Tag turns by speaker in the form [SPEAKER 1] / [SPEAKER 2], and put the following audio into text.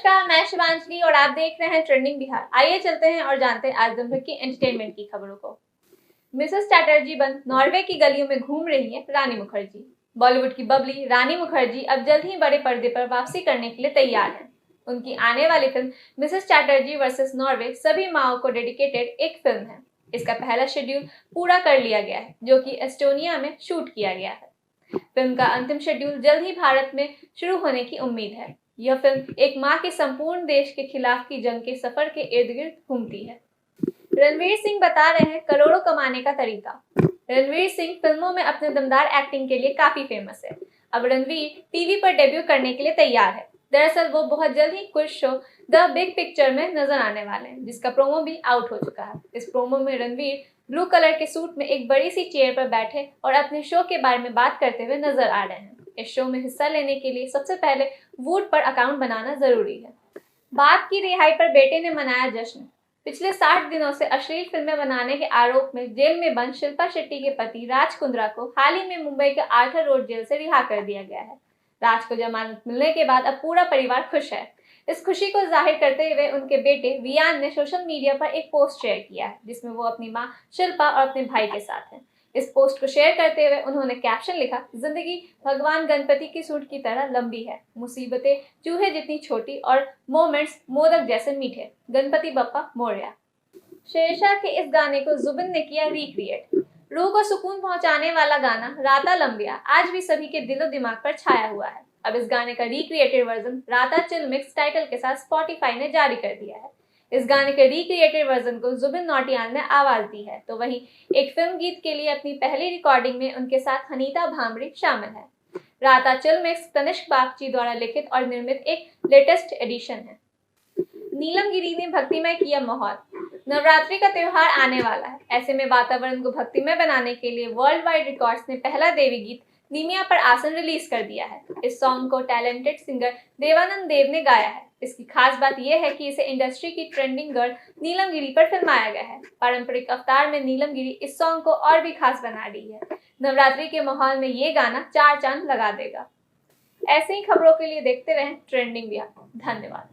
[SPEAKER 1] नमस्कार, मैं शिवांजलि और आप देख रहे हैं ट्रेंडिंग बिहार। आइए चलते हैं और जानते हैं आज दिन भर की एंटरटेनमेंट की खबरों को। मिसेस चैटर्जी बन नॉर्वे की गलियों में घूम रही हैं रानी मुखर्जी। बॉलीवुड की बबली रानी मुखर्जी अब जल्द ही बड़े पर्दे पर वापसी करने के लिए तैयार हैं। उनकी आने वाली film Mrs Chatterjee versus Norway सभी माओ को डेडिकेटेड एक फिल्म है। इसका पहला शेड्यूल पूरा कर लिया गया है, जो कि एस्टोनिया में शूट किया गया है। फिल्म का अंतिम शेड्यूल जल्द ही भारत में शुरू होने की उम्मीद है। यह फिल्म एक मां के संपूर्ण देश के खिलाफ की जंग के सफर के इर्द गिर्द घूमती है। रणवीर सिंह बता रहे हैं करोड़ों कमाने का तरीका। रणवीर सिंह फिल्मों में अपने दमदार एक्टिंग के लिए काफी फेमस है। अब रणवीर टीवी पर डेब्यू करने के लिए तैयार है। दरअसल वो बहुत जल्द ही कुछ शो द बिग पिक्चर में नजर आने वाले हैं, जिसका प्रोमो भी आउट हो चुका है। इस प्रोमो में रणवीर ब्लू कलर के सूट में एक बड़ी सी चेयर पर बैठे और अपने शो के बारे में बात करते हुए नजर आ रहे हैं। इस शो में हिस्सा लेने के लिए सबसे पहले वूट पर अकाउंट बनाना जरूरी है। बाप की रिहाई पर बेटे ने मनाया जश्न। पिछले 60 दिनों से अश्लील फिल्में बनाने के आरोप में जेल में बंद शिल्पा शेट्टी के पति राज कुंद्रा को हाल ही में मुंबई के आर्थर रोड जेल से रिहा कर दिया गया है। राज को जमानत मिलने के बाद अब पूरा परिवार खुश है। इस खुशी को जाहिर करते हुए उनके बेटे वियान ने सोशल मीडिया पर एक पोस्ट शेयर किया है, जिसमें वो अपनी मां शिल्पा और अपने भाई के साथ हैं। इस पोस्ट को शेयर करते हुए उन्होंने कैप्शन लिखा, जिंदगी भगवान गणपति की सूंड की तरह लंबी है, मुसीबतें चूहे जितनी छोटी और मोमेंट्स मोदक जैसे मीठे, गणपति बप्पा मोरया। शेरशाह के इस गाने को जुबिन ने किया रिक्रिएट। रूह को सुकून पहुंचाने वाला गाना राता लंबिया आज भी सभी के दिलो दिमाग पर छाया हुआ है। अब इस गाने का रिक्रिएटेड वर्जन राता चिल मिक्स टाइटल के साथ स्पॉटिफाई ने जारी कर दिया है। इस गाने के रिक्रिएटेड वर्जन को जुबिन नौटियाल ने आवाज दी है, तो वहीं एक फिल्म गीत के लिए अपनी पहली रिकॉर्डिंग में उनके साथ हनीता भामरी शामिल है। राता चिल मिक्स तनिष्क बागची द्वारा लिखित और निर्मित एक लेटेस्ट एडिशन है। नीलम गिरी ने भक्तिमय किया माहौल। नवरात्रि का त्योहार आने वाला है, ऐसे में वातावरण को भक्तिमय बनाने के लिए वर्ल्ड वाइड रिकॉर्ड्स ने पहला देवी गीत नीमिया पर आसन रिलीज कर दिया है। इस सॉन्ग को टैलेंटेड सिंगर देवानंद देव ने गाया है। इसकी खास बात यह है कि इसे इंडस्ट्री की ट्रेंडिंग गर्ल नीलम गिरी पर फिल्माया गया है। पारंपरिक अवतार में नीलम गिरी इस सॉन्ग को और भी खास बना रही है। नवरात्रि के माहौल में ये गाना 4 चांद लगा देगा। ऐसे ही खबरों के लिए देखते रहें ट्रेंडिंग बिहार। धन्यवाद।